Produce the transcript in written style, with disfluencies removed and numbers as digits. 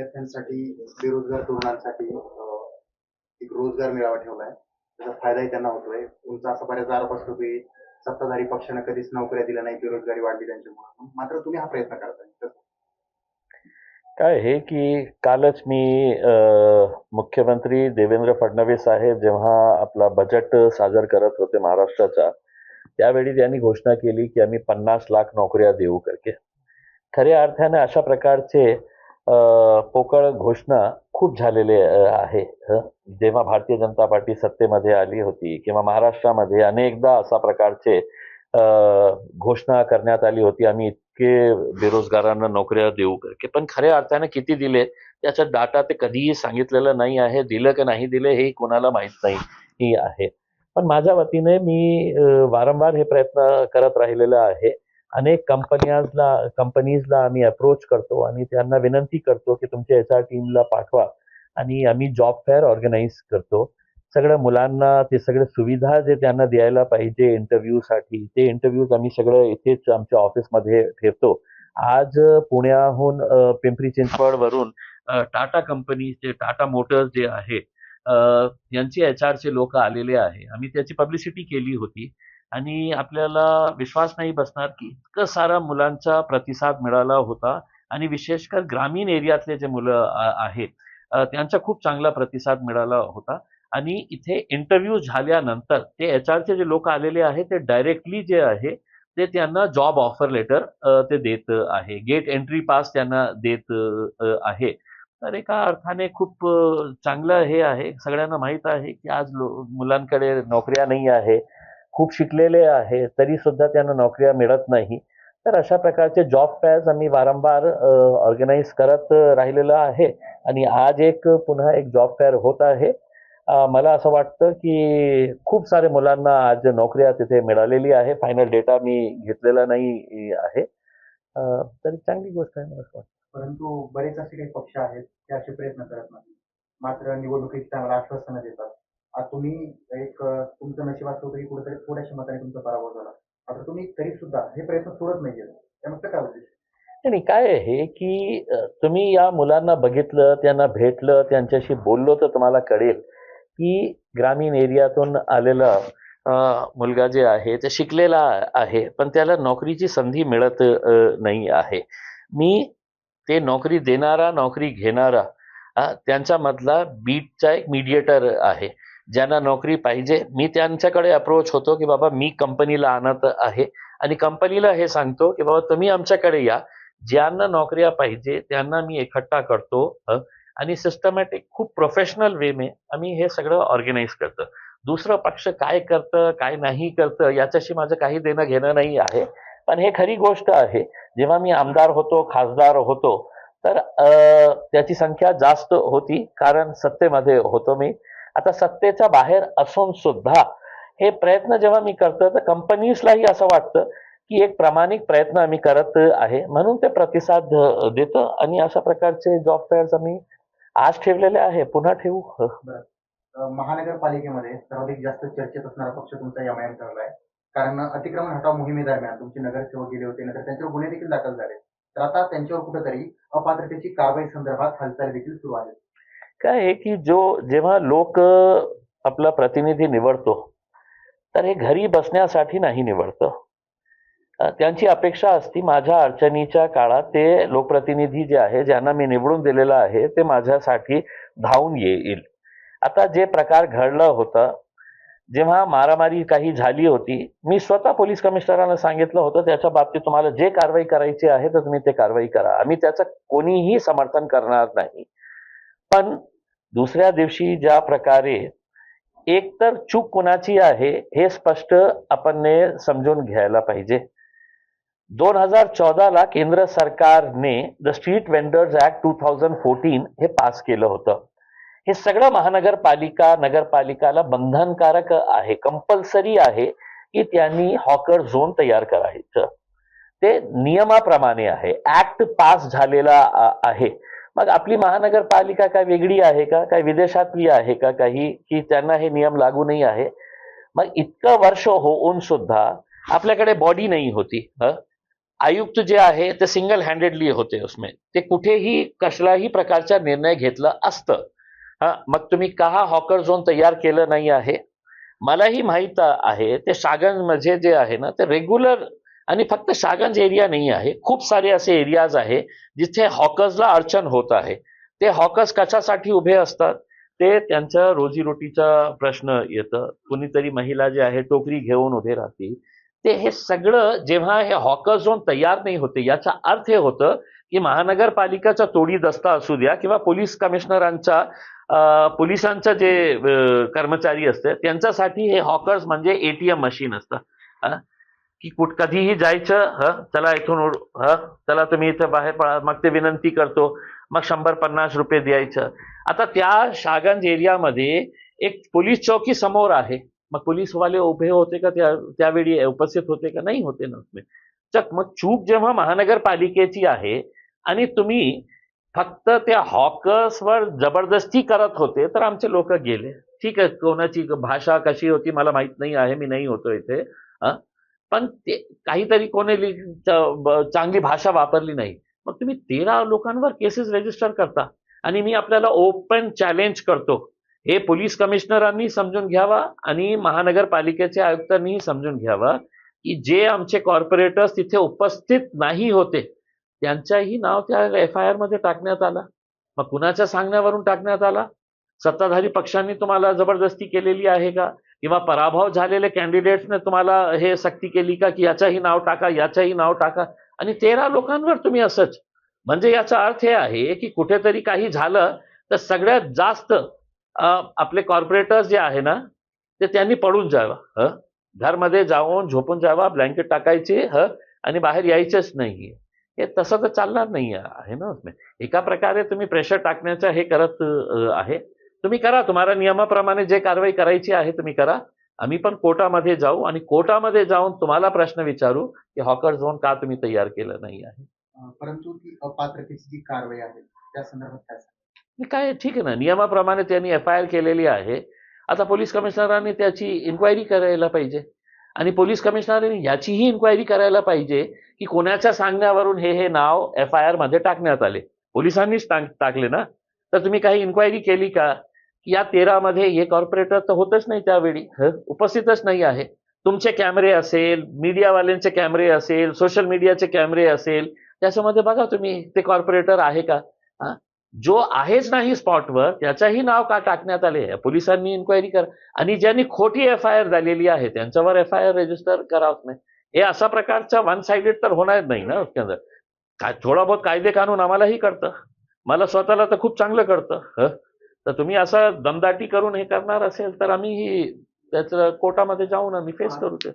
विद्यार्थ्यांसाठी, बेरोजगार तरुणांसाठी एक रोजगार मेळावा ठेवलाय. त्याचा फायदाही त्यांना होतोय. तुमचा असा बऱ्याचदा आरोप असतो की सत्ताधारी पक्षानं कधीच नोकऱ्या दिल्या नाही, बेरोजगारी वाढली त्यांच्यामुळे. मात्र तुम्ही हा प्रयत्न करताय. काय आहे की कालच मी मुख्यमंत्री देवेंद्र फडणवीस साहेब जेव्हा आपला बजेट सादर करत होते महाराष्ट्राचा, त्यावेळी त्यांनी घोषणा केली की आम्ही 50 लाख नोकऱ्या देऊ करके. खऱ्या अर्थाने अशा प्रकारचे पोकळ घोषणा खूप झालेले आहे. जेव्हा भारतीय जनता पार्टी सत्तेमध्ये आली होती किंवा महाराष्ट्रामध्ये अनेकदा अशा प्रकारचे घोषणा करण्यात आली होती, आम्ही इतके बेरोजगारांना नोकऱ्या देऊ करके. पण खऱ्या अर्थाने किती दिले त्याचा डाटा ते कधीही सांगितलेलं नाही आहे. दिलं की नाही दिले हे कोणाला माहित नाही आहे. पण माझ्या वतीने मी वारंवार हे प्रयत्न करत राहिलेला आहे. अनेक कंपनीजला आम्ही अप्रोच करतो आणि त्यांना विनंती करतो की तुमच्या HR टीमला पाठवा आणि आम्ही जॉब फेअर ऑर्गनाईज करतो. सगळ्या मुलांना ते सगळे सुविधा जे त्यांना द्यायला पाहिजे इंटरव्ह्यूसाठी, ते इंटरव्ह्यूज आम्ही सगळं इथेच आमच्या ऑफिसमध्ये ठेवतो. आज पुण्याहून पिंपरी चिंचवडवरून टाटा कंपनीचे, टाटा मोटर्स जे आहे यांचे HR चे लोक आलेले आहे. आम्ही त्याची पब्लिसिटी केली होती आणि आपल्याला विश्वास नाही बसणार की इतकं सारा मुलांचा प्रतिसाद मिळाला होता आणि विशेषकर ग्रामीण एरियातले जे मुलं आहेत त्यांचा खूप चांगला प्रतिसाद मिळाला होता. आणि इथे इंटरव्ह्यू झाल्यानंतर ते HR चे जे लोक आलेले आहेत ते डायरेक्टली जे आहे ते त्यांना जॉब ऑफर लेटर ते देत आहे, गेट एंट्री पास त्यांना देत आहे. तर एका अर्थाने खूप चांगलं हे आहे. सगळ्यांना माहित आहे की आज मुलांकडे नोकऱ्या नाही आहे, खूप शिकलेले आहे तरी सुद्धा त्यांना नोकऱ्या मिळत नाही. तर अशा प्रकारचे जॉब फेअर्स आम्ही वारंवार ऑर्गनाईज करत राहिलेलं आहे आणि आज पुन्हा एक जॉब फेअर होत आहे. मला असं वाटतं की खूप सारे मुलांना आज नोकऱ्या तिथे मिळालेली आहे. फायनल डेटा मी घेतलेला नाही आहे. तरी चांगली गोष्ट आहे मला असं वाटतं. परंतु बरेच असे काही पक्ष आहेत ते असे प्रयत्न करत नाही. मात्र निवडणुकीत चांगला आश्वासनं देतात. आज तुम्ही तुमचं नशीब असं होतं की कुठेतरी थोड्याशा मताने तुमचा पराभव झाला. आता तुम्ही तरी सुद्धा हे प्रयत्न सोडत नाहीये. त्यामागचं काय उद्देश? नाही काय आहे की तुम्ही या मुलांना बघितलं, त्यांना भेटलं, त्यांच्याशी बोललो तर तुम्हाला कळेल की ग्रामीण एरियातून आलेला मुलगा जे आहे ते शिकलेला आहे पण त्याला नोकरीची संधी मिळत नाही आहे. मी ते नोकरी देणारा, नोकरी घेणारा त्यांच्यामधला बीटचा एक मीडिएटर आहे. ज्यांना नोकरी पाहिजे मी त्यांच्याकडे अप्रोच होतो की बाबा मी कंपनीला आणत आहे आणि कंपनीला हे सांगतो की बाबा तुम्ही आमच्याकडे या, ज्यांना नोकऱ्या पाहिजे त्यांना मी इकट्ठा करतो आणि सिस्टमॅटिक खूप प्रोफेशनल वे में आम्ही हे सगळं ऑर्गनाईज करतो. दुसरं पक्ष काय करतं काय नाही करतं याच्याशी माझं काही देणं घेणं नाही आहे. पण हे खरी गोष्ट आहे, जेव्हा मी आमदार होतो, खासदार होतो तर त्याची संख्या जास्त होती कारण सत्तेमध्ये होतो मी. आता सत्तेच्या बाहेर असून सुद्धा हे प्रयत्न जेव्हा मी करतो तर कंपनीजलाही असं वाटतं की एक प्रामाणिक प्रयत्न आम्ही करत आहे म्हणून ते प्रतिसाद देतं आणि अशा प्रकारचे जॉब फेअर्स आम्ही आज ठेवलेले आहे, पुन्हा ठेवू. महानगरपालिकेमध्ये सर्वाधिक जास्त चर्चेत असणारा पक्ष तुमचा एमआयएम ठरला आहे. कारण अतिक्रमण हटाव मोहिमेदरम्यान तुमचे नगरसेवक गेले होते, नंतर त्यांच्यावर गुन्हे देखील दाखल झाले. तर आता त्यांच्यावर कुठेतरी अपात्रतेची कारवाई संदर्भात हालचाली देखील सुरू आहेत. काय आहे की जेव्हा लोक आपला प्रतिनिधी निवडतो तर हे घरी बसण्यासाठी नाही निवडतं. त्यांची अपेक्षा असती माझ्या अडचणीच्या काळात ते लोकप्रतिनिधी जे आहे, ज्यांना मी निवडून दिलेलं आहे ते माझ्यासाठी धावून येईल. आता जे प्रकार घडलं होतं, जेव्हा मारामारी काही झाली होती, मी स्वतः पोलीस कमिशनरांना सांगितलं होतं त्याच्या बाबतीत तुम्हाला जे कारवाई करायची आहे तर तुम्ही ते कारवाई करा, आम्ही त्याचं कोणीही समर्थन करणार नाही. पण दुसऱ्या दिवशी ज्या प्रकारे एकतर चूक कुणाची आहे हे स्पष्ट आपण समजून घ्यायला पाहिजे. 2014 ला केंद्र सरकारने द स्ट्रीट वेंडर्स ऍक्ट 2014 हे पास केलं होतं. हे सगळं महानगरपालिका नगरपालिकाला बंधनकारक आहे, कंपल्सरी आहे की त्यांनी हॉकर झोन तयार करायचं. ते नियमाप्रमाणे आहे, ऍक्ट पास झालेला आहे. मग आपली महानगरपालिका काय वेगळी आहे का, काय विदेशातली आहे का काही की त्यांना हे नियम लागू नाही आहे? मग इतकं वर्ष होऊन सुद्धा आपल्याकडे बॉडी नाही होती. आयुक्त जे आहे ते सिंगल हँडेडली होते उसमें ते कुठेही कसलाही प्रकारचा निर्णय घेतला असतं. हा मग तुम्ही का हॉकर झोन तयार केलं नाही आहे. मलाही माहित आहे ते शागंज मध्ये जे आहे ना ते रेग्युलर आणि फक्त शागंज एरिया नाही आहे, खूप सारे असे एरियाज आहे जिथे हॉकर्सला अडचण होत आहे. ते हॉकर्स कशासाठी उभे असतात, ते त्यांच्या रोजीरोटीचा प्रश्न येतं. कुणीतरी महिला जे आहे टोकरी घेऊन उभे राहतील. ते हे सगळं जेव्हा हे हॉकर झोन तयार नाही होते याचा अर्थ हे होतं की महानगरपालिकाचा तोडी दस्ता असू द्या किंवा पोलीस कमिशनरांचा पोलिसांचं जे कर्मचारी असते त्यांच्यासाठी हे हॉकर्स म्हणजे एटीएम मशीन असतं. की कधीही जायचं, चला इथून चला तुम्ही इथं बाहेर पडा, मग ते विनंती करतो, मग 100-50 रुपये द्यायचं. आता त्या शागंज एरियामध्ये एक पोलीस चौकी समोर आहे, मग पोलीसवाले उभे होते का त्यावेळी उपस्थित होते का नाही होते ना. मग चूक जेव्हा महानगरपालिकेची आहे आणि तुम्ही फक्त त्या हॉकर्सवर जबरदस्ती करत होते तर आमचे लोक गेले. ठीक आहे, कोणाची भाषा कशी होती मला माहित नाही आहे, मी नाही होतो इथे. पण ते काहीतरी कोणी चांगली भाषा वापरली नाही. मग तुम्ही 13 लोकांवर केसेस रजिस्टर करता आणि मी आपल्याला ओपन चॅलेंज करतो, हे पोलीस कमिशनरांनी समजून घ्यावा आणि महानगरपालिकेच्या आयुक्तांनी समजून घ्यावा की जे आमचे कॉर्पोरेटर्स तिथे उपस्थित नाही होते त्यांच्याही नाव त्या FIR मध्ये टाकण्यात आला. मग कुणाच्या सांगण्यावरून टाकण्यात आला? सत्ताधारी पक्षांनी तुम्हाला जबरदस्ती केलेली आहे का, किंवा पराभव झालेल्या कॅन्डिडेट्सने तुम्हाला हे सक्ती केली का की याचंही नाव टाका, याचंही नाव टाका, आणि 13 लोकांवर तुम्ही असंच. म्हणजे याचा अर्थ हे आहे की कुठेतरी काही झालं तर सगळ्यात जास्त आपले कॉर्पोरेटर्स जे आहे ना ते त्यांनी पळून जावं, घरमध्ये जाऊन झोपून जावा, ब्लँकेट टाकायचे आणि बाहेर यायचंच नाही. हे तसं तर चालणार नाही आहे ना. एका प्रकारे तुम्ही प्रेशर टाकण्याचं हे करत आहे. तुम्ही करा, तुम्हाला नियमाप्रमाणे जे कारवाई करायची आहे तुम्ही करा. आम्ही पण कोर्टामध्ये जाऊ आणि कोर्टामध्ये जाऊन तुम्हाला प्रश्न विचारू की हॉकर झोन का तुम्ही तयार केलं नाही आहे. परंतु ती अपात्रतेची जी कारवाई आहे त्या संदर्भात काय सांगाल? काय ठीक आहे ना, नियमाप्रमाणे त्यांनी FIR केलेली आहे. आता पोलीस कमिशनरांनी त्याची इन्क्वायरी करायला पाहिजे आणि पोलीस कमिशनरांनी याचीही इन्क्वायरी करायला पाहिजे की कोणाच्या सांगण्यावरून हे नाव FIR मध्ये टाकण्यात आले. पोलिसांनीच टाकले ना, तर तुम्ही काही इन्क्वायरी केली का की या 13 मध्ये हे कॉर्पोरेटर तर होतच नाही त्यावेळी, उपस्थितच नाही आहे. तुमचे कॅमेरे असेल, मीडियावाल्यांचे कॅमेरे असेल, सोशल मीडियाचे कॅमेरे असेल, त्याच्यामध्ये बघा तुम्ही ते कॉर्पोरेटर आहे का. जो आहेच नाही स्पॉटवर त्याच्याही नाव का टाकण्यात आले, पोलिसांनी इन्क्वायरी करा आणि ज्यांनी खोटी FIR झालेली आहे त्यांच्यावर FIR रजिस्टर करावं नाही. हे अशा प्रकारचा वन साइडेड तर होणार नाही ना. थोडा बहुत कायदे कानून आम्हालाही कळतं, मला स्वतःला तर खूप चांगलं कळतं. तर तुम्ही असं दमदाटी करून हे करणार असेल तर आम्ही त्याचं कोर्टामध्ये जाऊन आम्ही फेस करू ते.